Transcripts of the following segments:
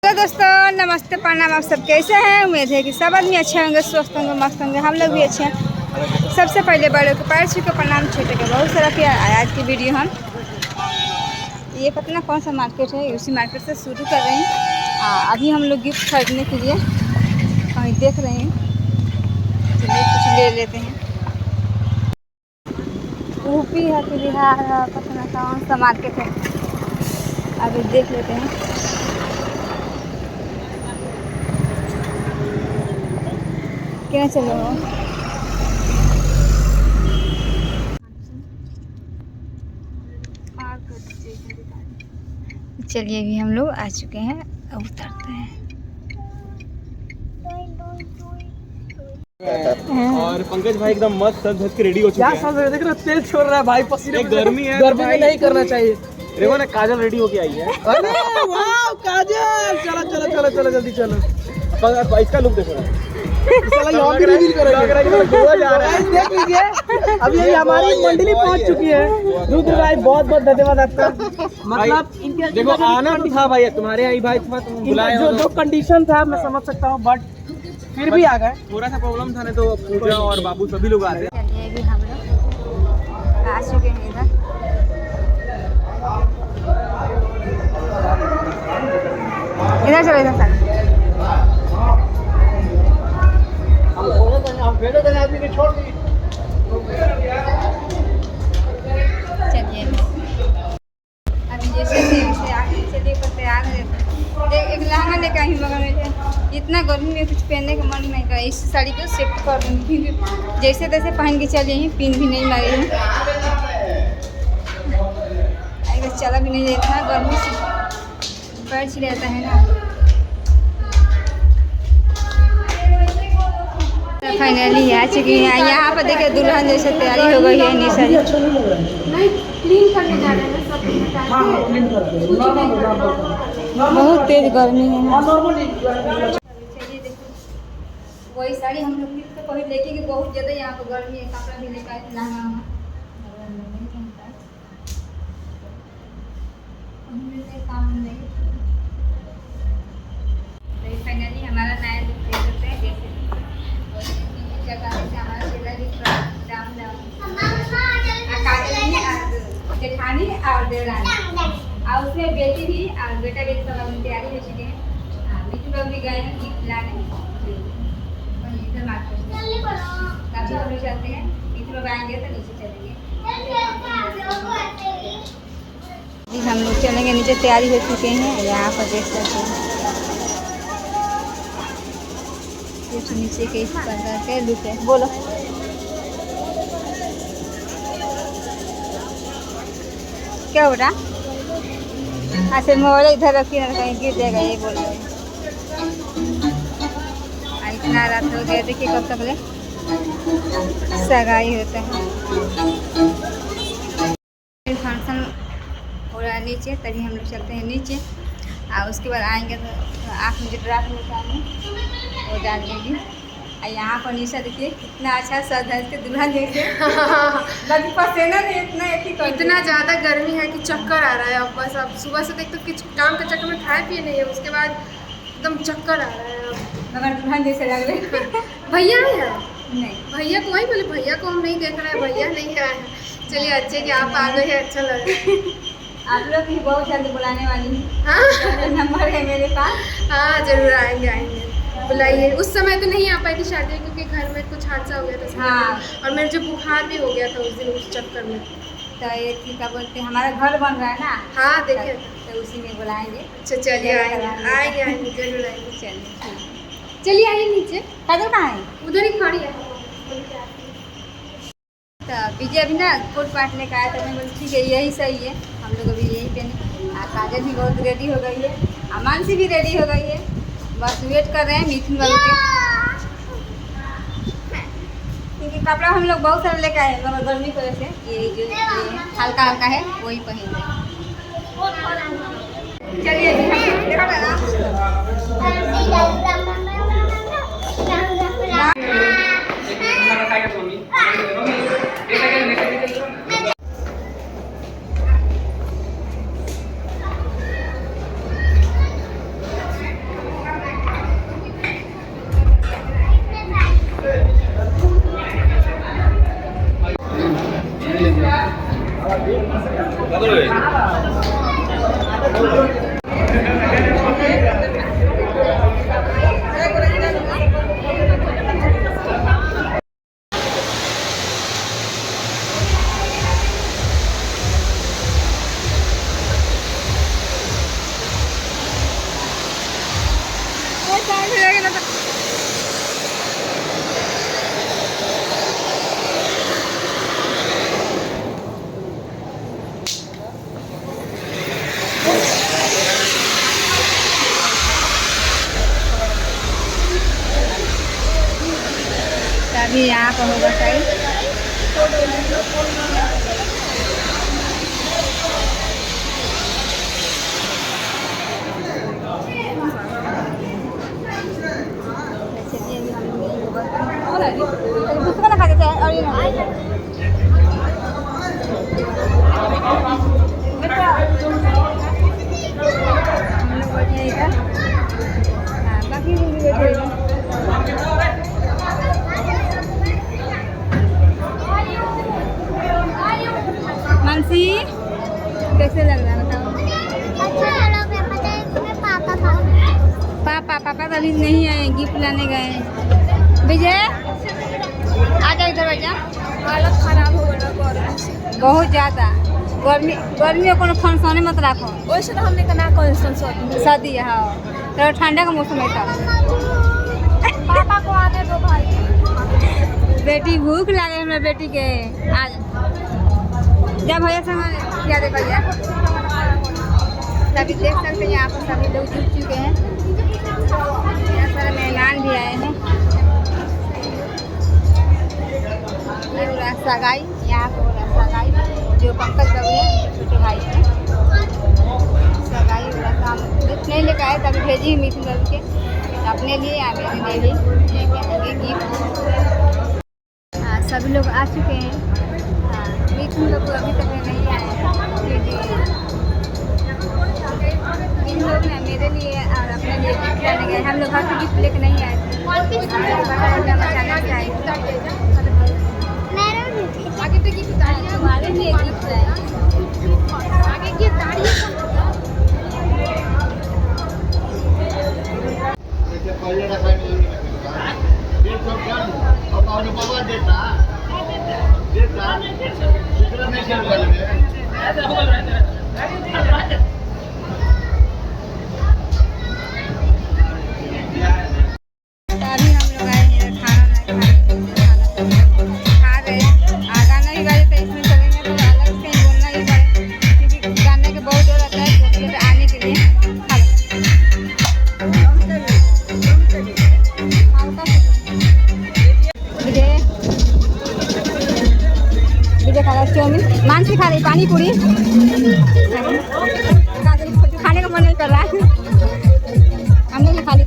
Hello दोस्तों, नमस्ते, प्रणाम। आप सब कैसे हैं? उम्मीद है कि सब आदमी अच्छे होंगे, स्वस्थ होंगे, मस्त होंगे। हम लोग भी अच्छे हैं। सबसे पहले बड़ों को पैर छू के प्रणाम, छोटे को बहुत सारा प्यार। आज की वीडियो हम ये पता ना कौन सा मार्केट है, उसी मार्केट से शुरू कर रहे हैं। अभी हम लोग गिफ्ट खरीदने के लिए कहीं देख रहे हैं, चलिए कुछ ले लेते हैं। यूपी है कि बिहार है, पता ना कौन सा मार्केट है, अभी देख लेते हैं। क्या चलो चलिए, अभी हम लोग आ चुके हैं, अब उतरते हैं। और पंकज भाई एकदम मस्त सज धज के रेडी हो चुके हैं। देख रहे तेल छोड़ रहा है भाई, पसीने। गर्मी है, गर्मी में नहीं करना चाहिए। देखो ना, काजल रेडी होके आई है। अरे वाह काजल, चलो चलो चलो चलो जल्दी चलो। इसका लुक देखो ना, यहाँ भी रिवील करेंगे। देख लीजिए, अभी ये हमारी मंडली पहुंच चुकी है। रुद्र भाई बहुत बहुत धन्यवाद आपका। मतलब इनके देखो आना तो था भाई, तुम्हारे यहाँ भाई था, तुम बुलाए हो। जो कंडीशन था मैं समझ सकता हूँ, बट फिर भी आ गए। थोड़ा सा प्रॉब्लम था, नहीं तो पूजा और बाबू सभी लोग आते। चलिए, अभी हम लोग आ चुके हैं इधर। इधर चलो, इधर चलो। चलिए, अभी जैसे चलिए पर तैयार है। एक लहंगा लेकर आई, मगर मुझे इतना गर्मी में कुछ पहनने का मन नहीं कर। इस साड़ी को शिफ्ट कर दूँगी, क्योंकि जैसे तैसे पहन के चले हैं, पिन भी नहीं मारी है, अगर चला भी नहीं जाता, गर्मी से पैर छिल जाता है ना। फाइनली आ चुकी है। यहाँ पर देखिए दुल्हन जैसे तैयारी हो गई है। निशा जी बहुत तेज गर्मी है ना। वही साड़ी हम लोग तो पहले लेके कि बहुत ज़्यादा यहाँ पर गर्मी है, कपड़ा भी लेकर काम नहीं। तो फाइनली हमारा नया लुक देख सकते हैं, जैसे हमारा जेठानी और देवरानी, और उसमें बेटी भी और बेटा बेटी सब अपनी तैयारी हो चुके हैं। बिट्टू लोग भी गए हैं गिफ्ट लाने, इधर मार्केट काफी हम लोग चलते हैं। इधर लोग आएंगे तो नीचे चलेंगे जी। हम लोग चलेंगे नीचे, तैयारी हो चुके हैं। यहाँ पर देख सकते हैं कुछ नीचे के इस प्रकार के लुक है। बोलो, क्या हो रहा? अच्छा, मोबाइल इधर रखी ना, कहीं गिर जाएगा, ये बोल रहे हैं। इतना रात हो गया, देखिए कब तक ले सगाई होता है। फंक्शन हो रहा है नीचे, तभी हम लोग चलते हैं नीचे। और उसके बाद आएंगे तो आँख में जो ड्राफ्ट होता है वो डाल देंगे। और यहाँ पर निशा देखिए कितना अच्छा सज धज के दुल्हन जैसे बाकी पसीना नहीं, इतना ज़्यादा गर्मी है कि चक्कर आ रहा है। अब बस अब सुबह से देख तो कुछ काम के चक्कर में खाए पिए नहीं है, उसके बाद एकदम चक्कर आ रहा है। अब मगर दुल्हन जैसे लग रहे। भैया है नहीं, भैया को वही बोले, भैया को हम नहीं देख रहे हैं, भैया नहीं आए हैं। चलिए अच्छे कि आप आ गए हैं, अच्छा लग रहा है। आप लोग भी बहुत जल्दी बुलाने वाली हैं। हाँ नंबर है मेरे पास। हाँ जरूर आएंगे आएंगे, बुलाइए। उस समय तो नहीं आ पाई थी शादी, क्योंकि घर में कुछ हादसा हो गया था। हाँ, और मेरे जो बुखार भी हो गया था उस दिन, उस चक्कर में। तो ये क्या बोलते हैं, हमारा घर बन रहा है ना। हाँ देखे, तो उसी में बुलाएंगे। अच्छा चलिए आएंगे आएंगे जरूर आएंगे। चलिए चलिए आइए नीचे। कदर कहाँ है? उधर ही खड़ी है। तो विजय अभी ना कोट पाट लेकर आया था, मैं बोली ठीक है यही सही है, हम लोग अभी यही पहने। काजल भी बहुत रेडी हो गई है, अमानसी भी रेडी हो गई है। बस वेट कर रहे हैं मिथुन बाबू के, क्योंकि कपड़ा हम लोग बहुत सारा लेकर आए, मगर गर्मी की वजह से ये जो हल्का हल्का है वही पहन रहे। चलिए देखा कौन सी रहेगी ना तो अभी यहाँ पर होगा सही। दूसरा ना खा के और ये हम लोग बैठे हैं इधर। हाँ, बाकी भी बैठे हैं। मानसी कैसे लग रहा है बताओ? अच्छा लग रहा है। पता है इसमें पापा था। पापा तो अभी नहीं आए, गिफ्ट लाने गए हैं। विजय आ जा इधर बैठ जा। हालत खराब हो गया गर्मी से। बहुत ज़्यादा गर्मी में कोनो फंक्शन मत रखो। वैसे तो हमने कहा कौन सा सर्दी है हाँ, तो ठंडा का मौसम है तब। पापा को आने दो भाई। बेटी भूख लगे हमारे बेटी के। आज जब भैया संग क्या दे भैया सभी देख सकते हैं। यहाँ पर सभी लोग जुट चुके हैं। यहाँ सारे मेहमान भी आए हैं। ये हो रहा है सगाई। यहाँ पर हो रहा है सगाई। जो पंकज बाबू है उनके छोटे भाई हैं। सगाई हो रहा काम गिफ्ट नहीं लेकर आए तभी भेजी मिथुन बाबू के अपने लिए या मेरे लिए भी लेके आएंगे गिफ्ट। हाँ सभी लोग आ चुके हैं। हाँ मिथुन बाबू अभी तक नहीं आए हैं। इन लोग ने मेरे लिए और अपने लिए गिफ्ट लेने गए। हम लोग घर से गिफ्ट लेके नहीं आए थे। अचानक से आए आगे पे की तुम्हारे लिए गिफ्ट है। आगे की दाढ़ी अभी हम लोग आए हैं खाना खा रहे हैं। गाना भी बाजे तो इसमें चलेंगे तो अलग से कहीं बोलना ही पड़े क्योंकि गाने के बहुत जोर रहता है तो आने के लिए विजय खा रहा चाउमीन। मानसी खा रही पानी पूरी। खाने का मन नहीं कर रहा है। हमने भी खा ली।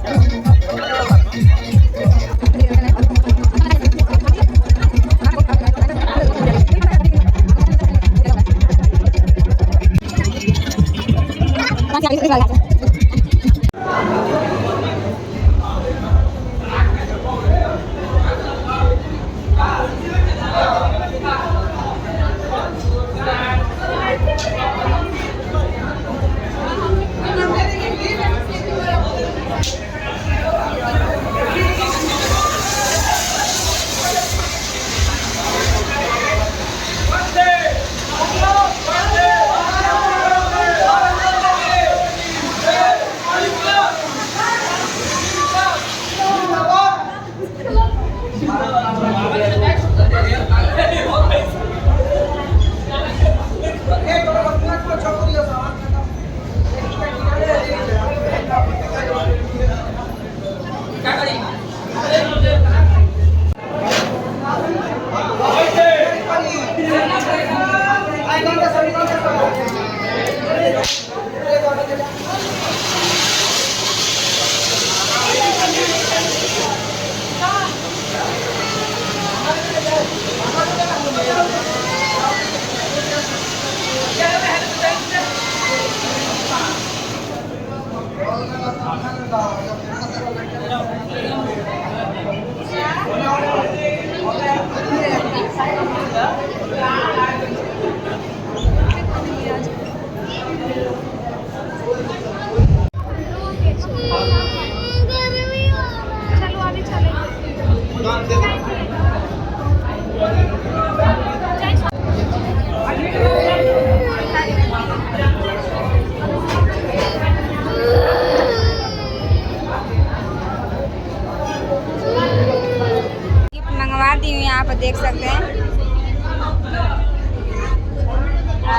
देख सकते हैं।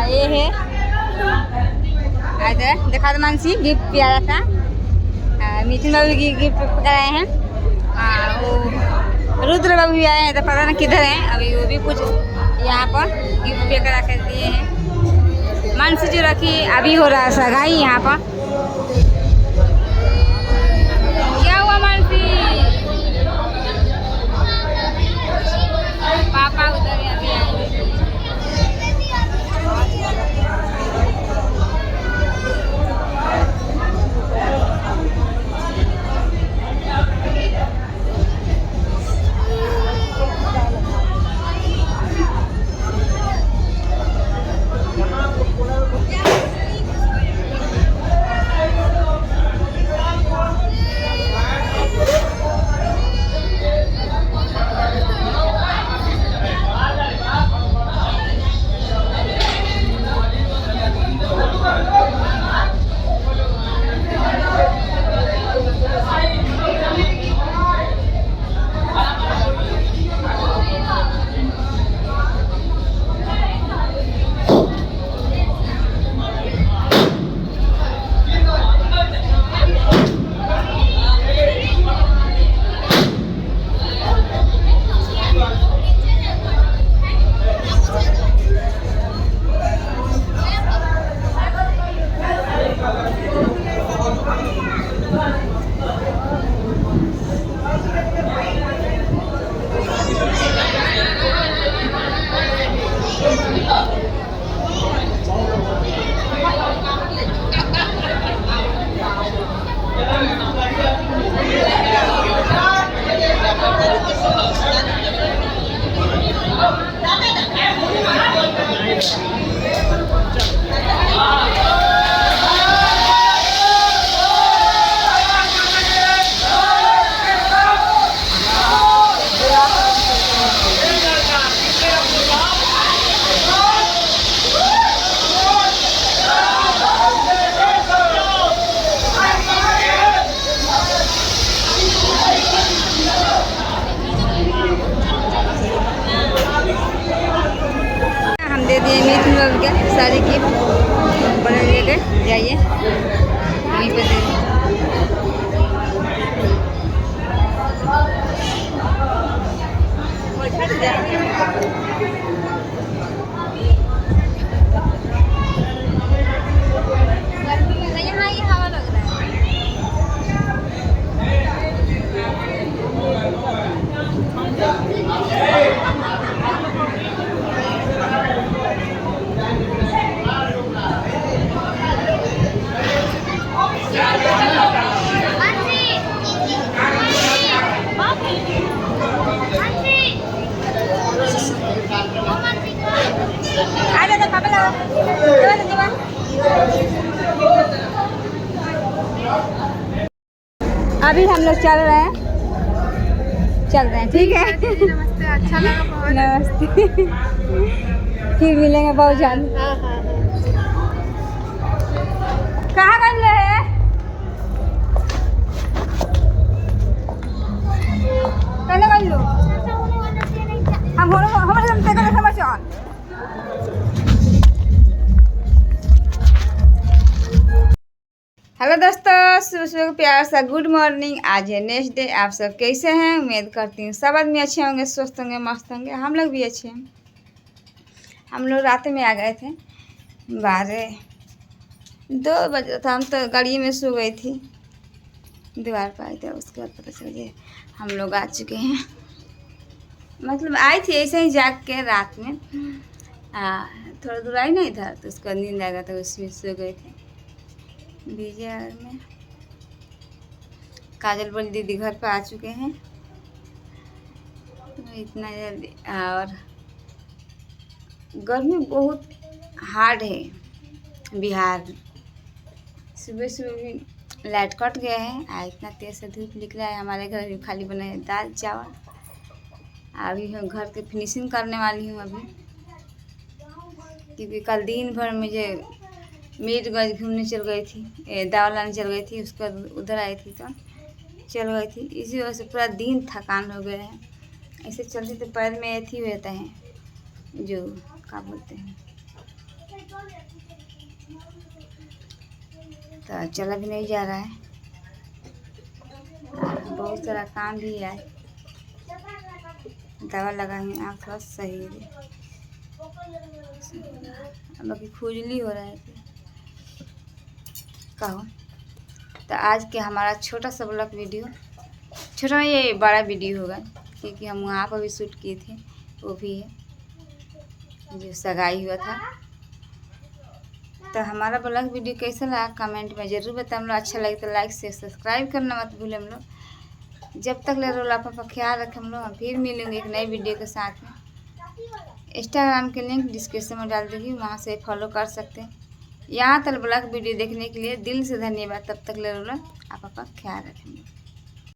ये है इधर देखा तो मानसी गिफ्ट प्यारा था। मिथुन बाबू की गिफ्ट पकड़ाए हैं। वो रुद्र बाबू भी आए हैं तो पता नहीं किधर हैं। अभी वो भी कुछ यहाँ पर गिफ्ट पे करा कर दिए हैं। मानसी जो रखी अभी हो रहा है सगाई यहाँ पर। क्या हुआ मानसी? पापा उधर अभी आएंगे। दे दिए मिथुन बाबू के सारी गिफ्ट बड़े लेकर जाइए वहीं पे दे गर्मी में यहाँ ये हवा लग रहा है। अभी हम लोग चल रहे हैं ठीक है। नमस्ते, अच्छा लगा बहुत। नमस्ते। फिर मिलेंगे बहुत जल्द। कहाँ गए रहे? कहने गए लो हम हमारे समझ। हेलो दोस्तों, सुबह सुबह प्यार सा गुड मॉर्निंग। आज है नेक्स्ट डे। आप सब कैसे हैं? उम्मीद करती हूँ सब आदमी अच्छे होंगे, स्वस्थ होंगे, मस्त होंगे। हम लोग भी अच्छे हैं। हम लोग रात में आ गए थे 12-2 बजे था। हम तो गाड़ी में सो गई थी, दीवार पर आए थे। उसके बाद पता चल गया हम लोग आ चुके हैं। मतलब आई थी ऐसे ही जाग के रात में। थोड़ा दूर आई ना इधर, तो उसका नींद आ गया था, उसमें सो गए थे। विजय में काजल बोल दीदी घर पे आ चुके हैं इतना जल्दी। और गर्मी बहुत हार्ड है बिहार में। सुबह सुबह भी लाइट कट गया है। इतना तेज से धूप निकला है। हमारे घर में खाली बना है दाल चावल। अभी हम घर के फिनिशिंग करने वाली हूँ अभी, क्योंकि कल दिन भर मुझे मीरगंज घूमने चल गई थी, दावल लाने चल गई थी। उसके बाद उधर आई थी तो चल गई थी। इसी वजह से पूरा दिन थकान हो गया है। ऐसे चलते तो पैर में एथी रहता है, जो क्या बोलते हैं, तो चला भी नहीं जा रहा है। बहुत सारा काम भी है, दवा लगाई, आँख थोड़ा सही है, बाकी खुजली हो रहा है कहो। तो आज के हमारा छोटा सा ब्लॉग वीडियो, छोटा ये बड़ा वीडियो होगा, क्योंकि हम वहाँ पर भी शूट किए थे, वो भी है जो सगाई हुआ था। तो हमारा ब्लॉग वीडियो कैसा लगा कमेंट में ज़रूर बताएं। हम लोग अच्छा लगे तो लाइक से सब्सक्राइब करना मत भूलें हम लोग। जब तक ले रोल आप ख्याल रखें, हम लोग हम फिर मिलेंगे एक नई वीडियो के साथ में। इंस्टाग्राम के लिंक डिस्क्रिप्शन में डाल दूँगी, वहाँ से फॉलो कर सकते हैं। यहाँ तक ब्लॉग वीडियो देखने के लिए दिल से धन्यवाद। तब तक ले रोल आप ख्याल रखेंगे।